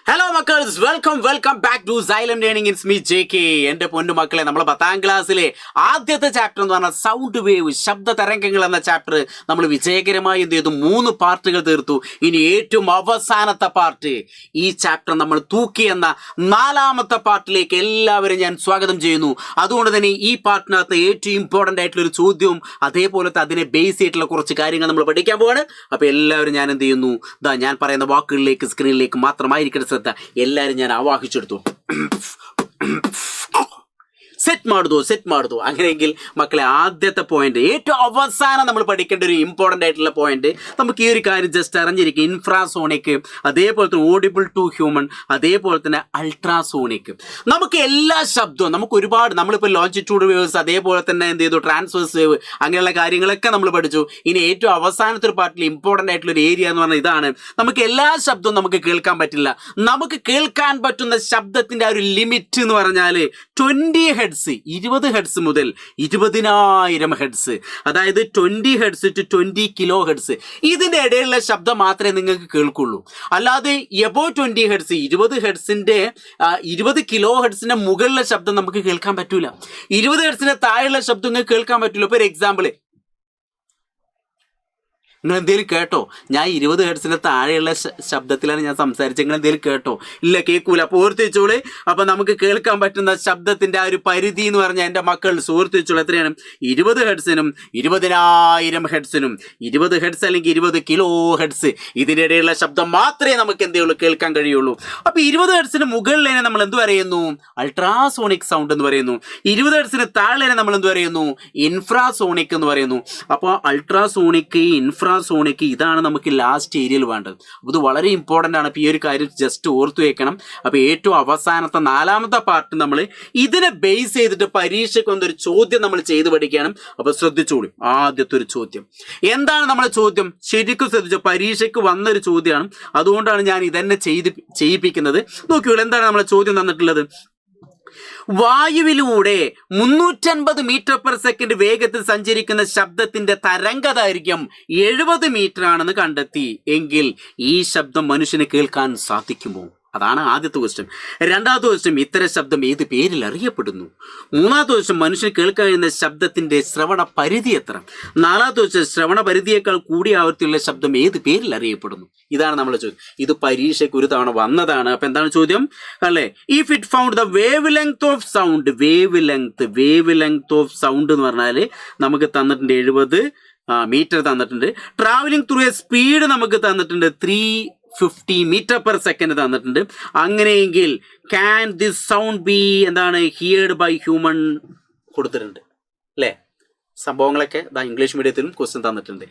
Hello മക്കൾസ്, welcome back to Xylem learning. It's me JK. എൻ്റെ പൊന്നു മക്കളെ, നമ്മൾ 10ാം ക്ലാസ്സിലെ ആദ്യത്തെ ചാപ്റ്റർ എന്ന് പറഞ്ഞാൽ സൗണ്ട് വേവ്, ശബ്ദ തരംഗങ്ങൾ എന്ന ചാപ്റ്റർ നമ്മൾ വിജയകരമായി എന്ത് ചെയ്തു? 3 പാർട്ടുകൾ തീർത്തു. ഇനി ഏറ്റവും അവസാനത്തെ പാർട്ട്, ഈ ചാപ്റ്റർ നമ്മൾ തൂക്കി എന്ന 4ാമത്തെ പാർട്ടിലേക്ക് എല്ലാവരും ഞാൻ സ്വാഗതം ചെയ്യുന്നു. അതുകൊണ്ട് തന്നെ ഈ പാർട്ടിനകത്ത് ഏറ്റവും ഇമ്പോർട്ടൻ്റ് ആയിട്ടുള്ള ഒരു ചോദ്യവും അതേപോലത്തെ അതിനെ ബേസ് ചെയ്തിട്ടുള്ള കുറച്ച് കാര്യങ്ങൾ നമ്മൾ പഠിക്കാൻ പോവാണ്. അപ്പോൾ എല്ലാവരും ഞാൻ എന്ത് ചെയ്യുന്നു? ഞാൻ പറയുന്ന വാക്കുകളിലേക്ക്, സ്ക്രീനിലേക്ക് മാത്രമായിരിക്കണം ശ്രദ്ധ. എല്ലാവരും ഞാൻ ആവാഹിച്ചെടുത്തു. സെറ്റ് ಮಾಡುದು. അങ്ങനെയെങ്കിൽ മക്കളെ, ആദ്യത്തെ പോയിന്റ്, ഏറ്റവും അവസാനം നമ്മൾ പഠിക്കേണ്ട ഒരു ഇമ്പോർട്ടൻ്റ് ആയിട്ടുള്ള പോയിന്റ്, നമുക്ക് ഈ ഒരു കാര്യം ജസ്റ്റ് അറിഞ്ഞിരിക്കും. ഇൻഫ്രാസോണിക്, അതേപോലെ തന്നെ ഓഡിബിൾ ടു ഹ്യൂമൻ, അതേപോലെ തന്നെ അൾട്രാസോണിക്. നമുക്ക് എല്ലാ ശബ്ദവും, നമുക്ക് ഒരുപാട്, നമ്മളിപ്പോൾ ലോഞ്ചിറ്റ്യൂഡ് വേവ്സ്, അതേപോലെ തന്നെ എന്ത് ചെയ്തു, ട്രാൻസ്വേഴ്സ് വേവ്, അങ്ങനെയുള്ള കാര്യങ്ങളൊക്കെ നമ്മൾ പഠിച്ചു. ഇനി ഏറ്റവും അവസാനത്തെ ഒരു പാർട്ടിൽ ഇമ്പോർട്ടൻ്റ് ആയിട്ടുള്ള ഒരു ഏരിയ എന്ന് പറഞ്ഞാൽ ഇതാണ്. നമുക്ക് എല്ലാ ശബ്ദവും നമുക്ക് കേൾക്കാൻ പറ്റില്ല. നമുക്ക് കേൾക്കാൻ പറ്റുന്ന ശബ്ദത്തിന്റെ ആ ഒരു ലിമിറ്റ് എന്ന് പറഞ്ഞാൽ 20 ഹെഡ്സ്, 20 ഹെഡ്സ് മുതൽ 20,000 ഹെഡ്സ്, അതായത് 20 ഹെഡ്സ് ടു 20 കിലോ ഹെഡ്സ്. ഇതിന്റെ ഇടയിലുള്ള ശബ്ദം മാത്രമേ നിങ്ങൾക്ക് കേൾക്കുള്ളൂ. അല്ലാതെ എബോ 20 ഹെഡ്സ്, 20 ഹെഡ്സിന്റെ 20 കിലോ ഹെഡ്സിന്റെ മുകളിലെ ശബ്ദം നമുക്ക് കേൾക്കാൻ പറ്റൂല. 20 ഹെഡ്സിന്റെ താഴെയുള്ള ശബ്ദം നിങ്ങൾക്ക് കേൾക്കാൻ പറ്റൂല. ഇപ്പോൾ ഒരു എക്സാമ്പിൾ, നിങ്ങൾ എന്തെങ്കിലും കേട്ടോ? ഞാൻ 20 ഹെഡ്സിന്റെ താഴെയുള്ള ശബ്ദത്തിലാണ് ഞാൻ സംസാരിച്ചത്. നിങ്ങൾ എന്തെങ്കിലും കേട്ടോ? ഇല്ല, കേൾക്കൂല. അപ്പോൾ ഓർത്തിച്ചോള്. അപ്പൊ നമുക്ക് കേൾക്കാൻ പറ്റുന്ന ശബ്ദത്തിന്റെ ആ ഒരു പരിധി എന്ന് പറഞ്ഞാൽ എൻ്റെ മക്കൾ സുഹൃത്തിച്ചോളൂ, എത്രയാണ്? 20 ഹെഡ്സിനും 20,000 ഹെഡ്സിനും. 20 ഹെഡ്സ് അല്ലെങ്കിൽ 20 കിലോ ഹെഡ്സ്, ഇതിൻ്റെ ഇടയിലുള്ള ശബ്ദം മാത്രമേ നമുക്ക് എന്ത് ചെയ്യുള്ളൂ? കേൾക്കാൻ കഴിയുള്ളൂ. അപ്പൊ 20 ഹെഡ്സിന് മുകളിലേനെ നമ്മൾ എന്ത് പറയുന്നു? അൾട്രാസോണിക് സൗണ്ട് എന്ന് പറയുന്നു. 20 ഹെഡ്സിന് താഴേനെ നമ്മൾ എന്ത് പറയുന്നു? ഇൻഫ്രാസോണിക് എന്ന് പറയുന്നു. അപ്പോൾ അൾട്രാസോണിക്, ഇൻഫ്രാസോണിക്, ഇതാണ് നമുക്ക് ലാസ്റ്റ് ഏരിയയിൽ വേണ്ടത്. അപ്പോൾ ഇത് വളരെ ഇമ്പോർട്ടൻ്റ് ആണ്. അപ്പോൾ ഈ ഒരു കാര്യം ജസ്റ്റ് ഓർത്തു വെക്കണം. അപ്പോൾ ഏറ്റവും അവസാനത്തെ 4ാമത്തെ പാർട്ട് നമ്മൾ ഇതിനെ ബേസ് ചെയ്തിട്ട് പരീക്ഷയ്ക്ക് വന്നൊരു ചോദ്യം നമ്മൾ ചെയ്ത് പഠിക്കണം. അപ്പോൾ ശ്രദ്ധിച്ചോളൂ. ആദ്യത്തെ ഒരു ചോദ്യം എന്താണ്? നമ്മളെ ചോദ്യം ശരിക്കും ശ്രദ്ധിച്ചോ. പരീക്ഷയ്ക്ക് വന്നൊരു ചോദ്യമാണ്, അതുകൊണ്ടാണ് ഞാൻ ഇതന്നെ ചെയ്യിപ്പിക്കുന്നത്. നോക്കിയോളൂ, എന്താണ് നമ്മളെ ചോദ്യം തന്നിട്ടുള്ളത്? വായുവിലൂടെ 350 മീറ്റർ പെർ സെക്കൻഡ് വേഗത്തിൽ സഞ്ചരിക്കുന്ന ശബ്ദത്തിന്റെ തരംഗദൈർഘ്യം 70 മീറ്റർ ആണെന്ന് കണ്ടെത്തി എങ്കിൽ ഈ ശബ്ദം മനുഷ്യന് കേൾക്കാൻ സാധിക്കുമോ? അതാണ് ആദ്യത്തെ ക്വസ്റ്റ്യൻ. രണ്ടാമത്തെ ക്വസ്റ്റ്യൻ, ഇത്തരം ശബ്ദം ഏത് പേരിൽ അറിയപ്പെടുന്നു? മൂന്നാമത്തെ ക്വസ്റ്റ്യൻ, മനുഷ്യന് കേൾക്കാൻ കഴിയുന്ന ശബ്ദത്തിന്റെ ശ്രവണ പരിധി എത്ര? നാലാമത്തെ ക്വസ്റ്റ്യൻ, ശ്രവണ പരിധിയേക്കാൾ കൂടിയ ആവൃത്തിയുള്ള ശബ്ദം ഏത് പേരിൽ അറിയപ്പെടുന്നു? ഇതാണ് നമ്മളെ ചോദ്യം. ഇത് പരീക്ഷയ്ക്ക് ഒരു തവണ വന്നതാണ്. അപ്പൊ എന്താണ് ചോദ്യം അല്ലേ? If it found the wave length of sound, wave length of sound എന്ന് പറഞ്ഞാൽ നമുക്ക് തന്നിട്ടുണ്ട് 70 മീറ്റർ തന്നിട്ടുണ്ട്. ട്രാവലിംഗ് ത്രൂ എ സ്പീഡ് നമുക്ക് തന്നിട്ടുണ്ട് 350 മീറ്റർ പെർ സെക്കൻഡ് തന്നിട്ടുണ്ട്. അങ്ങനെയെങ്കിൽ ക്യാൻ ദിസ് സൗണ്ട് ബി എന്താണ് ഹിയർഡ് ബൈ ഹ്യൂമൻ കൊടുത്തിട്ടുണ്ട് അല്ലേ? സംഭവങ്ങളൊക്കെ ഇംഗ്ലീഷ് മീഡിയത്തിലും ക്വസ്റ്റ്യൻ തന്നിട്ടുണ്ട്.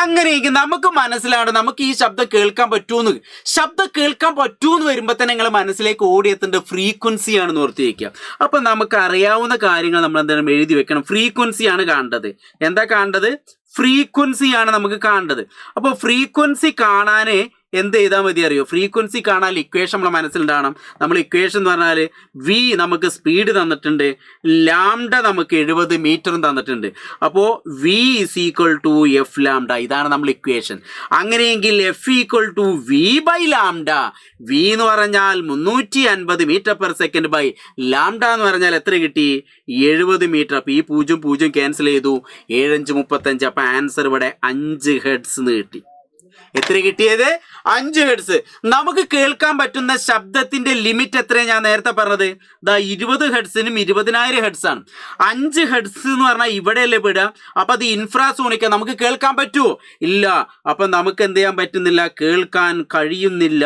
അങ്ങനെയെങ്കിൽ നമുക്ക് മനസ്സിലാണ് നമുക്ക് ഈ ശബ്ദം കേൾക്കാൻ പറ്റൂന്ന് വരുമ്പോൾ തന്നെ നിങ്ങളെ മനസ്സിലേക്ക് ഓടിയെത്തേണ്ട ഫ്രീക്വൻസി ആണെന്ന് ഓർത്ത് വയ്ക്കുക. അപ്പം നമുക്ക് അറിയാവുന്ന കാര്യങ്ങൾ നമ്മൾ എന്താണ് എഴുതി വെക്കണം. ഫ്രീക്വൻസിയാണ് കാണേണ്ടത്. എന്താ കാണേണ്ടത്? ഫ്രീക്വൻസിയാണ് നമുക്ക് കാണേണ്ടത്. അപ്പോൾ ഫ്രീക്വൻസി കാണാൻ എന്ത് ചെയ്താൽ മതി അറിയോ? ഫ്രീക്വൻസി കാണാൻ ഇക്വേഷൻ നമ്മളെ മനസ്സിലുണ്ടാകണം. നമ്മൾ ഇക്വേഷൻ എന്ന് പറഞ്ഞാൽ വി നമുക്ക് സ്പീഡ് തന്നിട്ടുണ്ട്, ലാംഡ നമുക്ക് 70 മീറ്ററും തന്നിട്ടുണ്ട്. അപ്പോൾ V is equal to F lambda, ഇതാണ് നമ്മൾ ഇക്വേഷൻ. അങ്ങനെയെങ്കിൽ F equal to V by lambda. V എന്ന് പറഞ്ഞാൽ 350 metre per second by lambda എന്ന് പറഞ്ഞാൽ എത്ര കിട്ടി? 70 മീറ്റർ. അപ്പോൾ ഈ 0 ക്യാൻസൽ ചെയ്തു, 7 5 35. അപ്പോൾ ആൻസർ ഇവിടെ 5 ഹെഡ്സ് എന്ന് കിട്ടി. എത്ര കിട്ടിയത്? 5 ഹെഡ്സ്. നമുക്ക് കേൾക്കാൻ പറ്റുന്ന ശബ്ദത്തിന്റെ ലിമിറ്റ് എത്രയാണ് ഞാൻ നേരത്തെ പറഞ്ഞത്? 20 ഹെഡ്സിനും 20,000 ഹെഡ്സ് ആണ്. 5 ഹെഡ്സ് എന്ന് പറഞ്ഞാൽ ഇവിടെയല്ലേ പെടുക. അപ്പൊ അത് ഇൻഫ്രാസോണിക്ക. നമുക്ക് കേൾക്കാൻ പറ്റുമോ? ഇല്ല. അപ്പൊ നമുക്ക് എന്ത് ചെയ്യാൻ പറ്റുന്നില്ല? കേൾക്കാൻ കഴിയുന്നില്ല.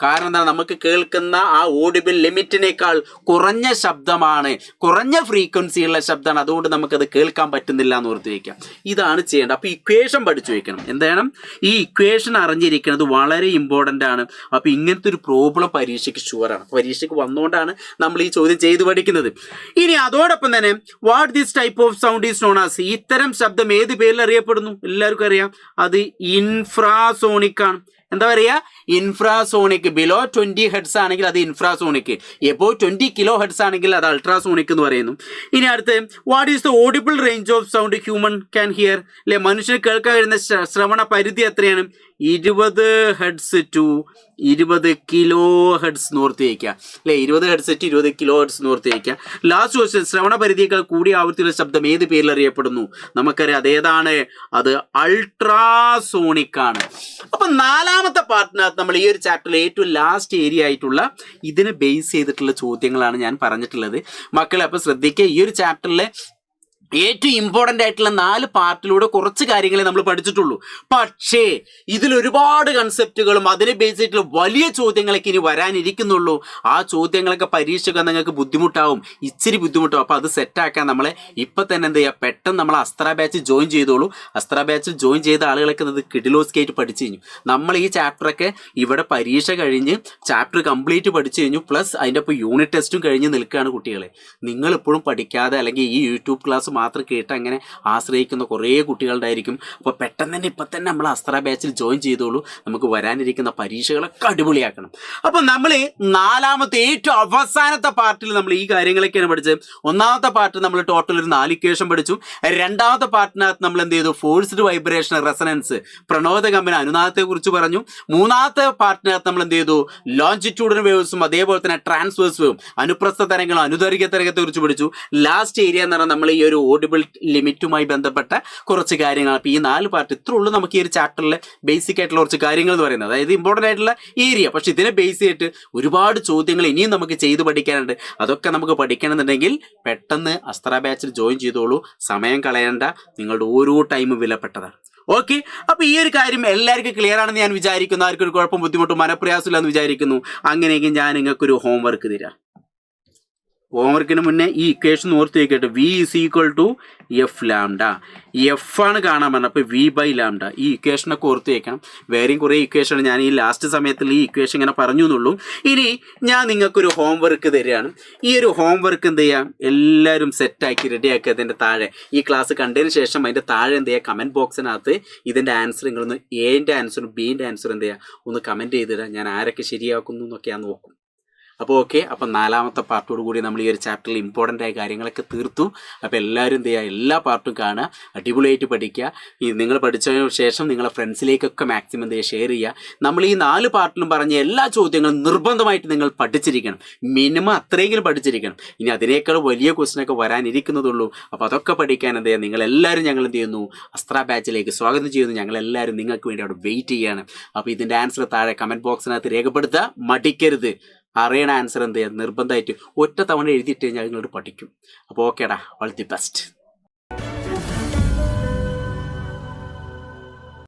കാരണം എന്താണ്? നമുക്ക് കേൾക്കുന്ന ആ ഓഡിബിൾ ലിമിറ്റിനേക്കാൾ കുറഞ്ഞ ശബ്ദമാണ്, കുറഞ്ഞ ഫ്രീക്വൻസി ഉള്ള ശബ്ദമാണ്. അതുകൊണ്ട് നമുക്കത് കേൾക്കാൻ പറ്റുന്നില്ല എന്ന് ഓർത്ത് വയ്ക്കാം. ഇതാണ് ചെയ്യേണ്ടത്. അപ്പൊ ഇക്വേഷൻ പഠിച്ചു വയ്ക്കണം. എന്താണ് ഈ ഇക്വേഷൻ അറിഞ്ഞിരിക്കുന്നത്? വളരെ ഇമ്പോർട്ടൻ്റ് ആണ്. അപ്പോൾ ഇങ്ങനത്തെ ഒരു പ്രോബ്ലം പരീക്ഷയ്ക്ക് ഷുവറാണ്. പരീക്ഷയ്ക്ക് വന്നുകൊണ്ടാണ് നമ്മൾ ഈ ചോദ്യം ചെയ്ത് പഠിക്കുന്നത്. ഇനി അതോടൊപ്പം തന്നെ what this type of sound is known as, ഇത്തരം ശബ്ദം ഏത് പേരിൽ അറിയപ്പെടുന്നു? എല്ലാവർക്കും അറിയാം, അത് ഇൻഫ്രാസോണിക് ആണ്. എന്താ പറയുക? ഇൻഫ്രാസോണിക്. ബിലോ 20 ഹെഡ്സ് ആണെങ്കിൽ അത് ഇൻഫ്രാസോണിക്, എബോ 20 കിലോ ഹെഡ്സ് ആണെങ്കിൽ അത് അൾട്രാസോണിക് എന്ന് പറയുന്നു. ഇനി അടുത്ത്, what is the audible range of sound human can hear, അല്ലെ? മനുഷ്യന് കേൾക്കാൻ കഴിയുന്ന ശ്രവണ പരിധി എത്രയാണ്? 20 ഹെഡ്സ് ടു 20 കിലോ ഹെഡ്സ് ഓർത്ത് വയ്ക്കുക അല്ലെ. 20 ഹെഡ്സ് 20 കിലോ ഹെഡ്സ് ഓർത്ത് വയ്ക്കുക. ലാസ്റ്റ് ക്വസ്റ്റ്യൻ, ശ്രവണ പരിധിയേക്കാൾ കൂടിയ ആവൃത്തിയുള്ള ശബ്ദം ഏത് പേരിൽ അറിയപ്പെടുന്നു? നമുക്കറിയാം അതേതാണ്, അത് അൾട്രാസോണിക് ആണ്. അപ്പൊ നാലാമത്തെ പാർട്ടിനകത്ത് നമ്മൾ ഈ ഒരു ചാപ്റ്ററിൽ ഏറ്റവും ലാസ്റ്റ് ഏരിയ ആയിട്ടുള്ള ഇതിനെ ബേസ് ചെയ്തിട്ടുള്ള ചോദ്യങ്ങളാണ് ഞാൻ പറഞ്ഞിട്ടുള്ളത് മക്കളെ. അപ്പൊ ശ്രദ്ധിക്കുക, ഈ ഒരു ചാപ്റ്ററിലെ ഏറ്റവും ഇമ്പോർട്ടൻ്റ് ആയിട്ടുള്ള 4 പാർട്ടിലൂടെ കുറച്ച് കാര്യങ്ങളെ നമ്മൾ പഠിച്ചിട്ടുള്ളൂ. പക്ഷേ ഇതിൽ ഒരുപാട് കൺസെപ്റ്റുകളും അതിനെ ബേസ് ചെയ്തിട്ടുള്ള വലിയ ചോദ്യങ്ങളൊക്കെ ഇനി വരാനിരിക്കുന്നുള്ളൂ. ആ ചോദ്യങ്ങളൊക്കെ പരീക്ഷയ്ക്ക് നിങ്ങൾക്ക് ബുദ്ധിമുട്ടാവും, ഇച്ചിരി ബുദ്ധിമുട്ടാവും. അപ്പോൾ അത് സെറ്റാക്കാൻ നമ്മളെ ഇപ്പം തന്നെ എന്ത് ചെയ്യുക, പെട്ടെന്ന് നമ്മൾ അസ്ത്ര ബാച്ച് ജോയിൻ ചെയ്തോളൂ. അസ്ത്ര ബാച്ചിൽ ജോയിൻ ചെയ്ത ആളുകളൊക്കെ ഇത് കിഡിലോസ്കായിട്ട് പഠിച്ചു കഴിഞ്ഞു. നമ്മൾ ഈ ചാപ്റ്ററൊക്കെ ഇവിടെ പരീക്ഷ കഴിഞ്ഞ് ചാപ്റ്റർ കംപ്ലീറ്റ് പഠിച്ചു കഴിഞ്ഞു, പ്ലസ് അതിൻ്റെ ഒപ്പം യൂണിറ്റ് ടെസ്റ്റും കഴിഞ്ഞ് നിൽക്കുകയാണ് കുട്ടികളെ. നിങ്ങളിപ്പോഴും പഠിക്കാതെ അല്ലെങ്കിൽ ഈ യൂട്യൂബ് ക്ലാസ് മാത്രം കേട്ട് അങ്ങനെ ആശ്രയിക്കുന്ന കുറേ കുട്ടികളുണ്ടായിരിക്കും. അപ്പോൾ പെട്ടെന്ന് തന്നെ ഇപ്പം തന്നെ നമ്മൾ അസ്ത്ര ബാച്ചിൽ ജോയിൻ ചെയ്തോളൂ. നമുക്ക് വരാനിരിക്കുന്ന പരീക്ഷകളൊക്കെ അടിപൊളിയാക്കണം. അപ്പോൾ നമ്മൾ നാലാമത്തെ ഏറ്റവും അവസാനത്തെ പാർട്ടിൽ നമ്മൾ ഈ കാര്യങ്ങളൊക്കെയാണ് പഠിച്ചത്. ഒന്നാമത്തെ പാർട്ട് നമ്മൾ ടോട്ടൽ ഒരു 4 ഇക്വേഷൻ പഠിച്ചു. രണ്ടാമത്തെ പാർട്ടിനകത്ത് നമ്മൾ എന്ത് ചെയ്തു, ഫോഴ്സ്ഡ് വൈബ്രേഷൻ, റെസനൻസ്, പ്രണോദ കമ്പന, അനുനാദത്തെ കുറിച്ച് പറഞ്ഞു. മൂന്നാമത്തെ പാർട്ടിനകത്ത് നമ്മൾ എന്ത് ചെയ്തു, ലോഞ്ചിറ്റ്യൂഡിനൽ വേവ്സും അതേപോലെ തന്നെ ട്രാൻസ്വേഴ്സ് വേവും, അനുപ്രസ്ഥ തരംഗങ്ങളും അനുദൈർഘ്യ തരംഗത്തെ കുറിച്ച് പഠിച്ചു. ലാസ്റ്റ് ഏരിയ എന്ന് പറഞ്ഞാൽ നമ്മൾ ഈ ഒരു ഓഡിബിൾ ലിമിറ്റുമായി ബന്ധപ്പെട്ട കുറച്ച് കാര്യങ്ങൾ. അപ്പോൾ ഈ 4 പാർട്ട് ഇത്രേ ഉള്ളൂ നമുക്ക് ഈ ഒരു ചാപ്റ്ററിലെ ബേസിക് ആയിട്ടുള്ള കുറച്ച് കാര്യങ്ങൾ എന്ന് പറയുന്നത്, അതായത് ഇമ്പോർട്ടൻ്റ് ആയിട്ടുള്ള ഏരിയ. പക്ഷെ ഇതിനെ ബേസ് ചെയ്തിട്ട് ഒരുപാട് ചോദ്യങ്ങൾ ഇനിയും നമുക്ക് ചെയ്ത് പഠിക്കാനുണ്ട്. അതൊക്കെ നമുക്ക് പഠിക്കണമെന്നുണ്ടെങ്കിൽ പെട്ടെന്ന് അസ്ത്ര ബാച്ചിൽ ജോയിൻ ചെയ്തോളൂ. സമയം കളയണ്ട, നിങ്ങളുടെ ഓരോ ടൈമും വിലപ്പെട്ടതാണ്. ഓക്കെ, അപ്പോൾ ഈ ഒരു കാര്യം എല്ലാവർക്കും ക്ലിയർ ആണെന്ന് ഞാൻ വിചാരിക്കുന്നു. ആർക്കും ഒരു കുഴപ്പം ബുദ്ധിമുട്ടും മനപ്രയാസമില്ല എന്ന് വിചാരിക്കുന്നു. അങ്ങനെയെങ്കിൽ ഞാൻ നിങ്ങൾക്കൊരു ഹോംവർക്ക് തരാം. ഹോംവർക്കിന് മുന്നേ ഈ ഇക്വേഷൻ ഓർത്ത് വയ്ക്കട്ടെ. V = F lambda. എഫ് ആണ് കാണാൻ പറഞ്ഞത്, അപ്പോൾ V/λ. ഈ ഇക്വേഷനൊക്കെ ഓർത്ത് വയ്ക്കണം. വേറെയും കുറേ ഇക്വേഷൻ ഞാൻ ഈ ലാസ്റ്റ് സമയത്തിൽ ഈ ഇക്വേഷൻ ഇങ്ങനെ പറഞ്ഞു എന്നുള്ളൂ. ഇനി ഞാൻ നിങ്ങൾക്കൊരു ഹോംവർക്ക് തരികയാണ്. ഈ ഒരു ഹോംവർക്ക് എന്ത് ചെയ്യാം, എല്ലാവരും സെറ്റാക്കി റെഡിയാക്കി അതിൻ്റെ താഴെ ഈ ക്ലാസ് കണ്ടതിന് ശേഷം അതിൻ്റെ താഴെ എന്ത് ചെയ്യുക, കമൻറ്റ് ബോക്സിനകത്ത് ഇതിൻ്റെ ആൻസർ നിങ്ങളൊന്ന് എന്റെ ആൻസറും ബിൻ്റെ ആൻസറും എന്ത് ചെയ്യുക, ഒന്ന് കമൻറ്റ് ചെയ്തിടാം. ഞാൻ ആരൊക്കെ ശരിയാക്കുന്നു എന്നൊക്കെ ഞാൻ നോക്കും. അപ്പോൾ ഓക്കെ, അപ്പം നാലാമത്തെ പാർട്ടോട് കൂടി നമ്മൾ ഈ ഒരു ചാപ്റ്ററിൽ ഇമ്പോർട്ടൻ്റ് ആയ കാര്യങ്ങളൊക്കെ തീർത്തു. അപ്പോൾ എല്ലാവരും എന്ത് ചെയ്യുക, എല്ലാ പാർട്ടും കാണുക, അടിപൊളിയായിട്ട് പഠിക്കുക. ഈ നിങ്ങൾ പഠിച്ചതിന് ശേഷം നിങ്ങളെ ഫ്രണ്ട്സിലേക്കൊക്കെ മാക്സിമം എന്ത് ചെയ്യുക, ഷെയർ ചെയ്യുക. നമ്മൾ ഈ 4 പാർട്ടിലും പറഞ്ഞ എല്ലാ ചോദ്യങ്ങളും നിർബന്ധമായിട്ട് നിങ്ങൾ പഠിച്ചിരിക്കണം. മിനിമം അത്രയെങ്കിലും പഠിച്ചിരിക്കണം. ഇനി അതിനേക്കാൾ വലിയ ക്വസ്റ്റ്യനൊക്കെ വരാനിരിക്കുന്നതുള്ളൂ. അപ്പോൾ അതൊക്കെ പഠിക്കാൻ എന്ത് ചെയ്യുക, നിങ്ങളെല്ലാവരും ഞങ്ങൾ എന്ത് ചെയ്യുന്നു, അസ്ത്ര ബാച്ചിലേക്ക് സ്വാഗതം ചെയ്യുന്നു. ഞങ്ങളെല്ലാവരും നിങ്ങൾക്ക് വേണ്ടി അവിടെ വെയിറ്റ് ചെയ്യാണ്. അപ്പോൾ ഇതിൻ്റെ ആൻസർ താഴെ കമൻറ്റ് ബോക്സിനകത്ത് രേഖപ്പെടുത്തുക, മടിക്കരുത്. അറിയണ ആൻസർ എന്ത് ചെയ്യുക, നിർബന്ധമായിട്ട് ഒറ്റ തവണ എഴുതിയിട്ട് കഴിഞ്ഞാൽ നിങ്ങളോട് പഠിക്കും. അപ്പോൾ ഓക്കേടാ, ഓൾ ദി ബെസ്റ്റ്.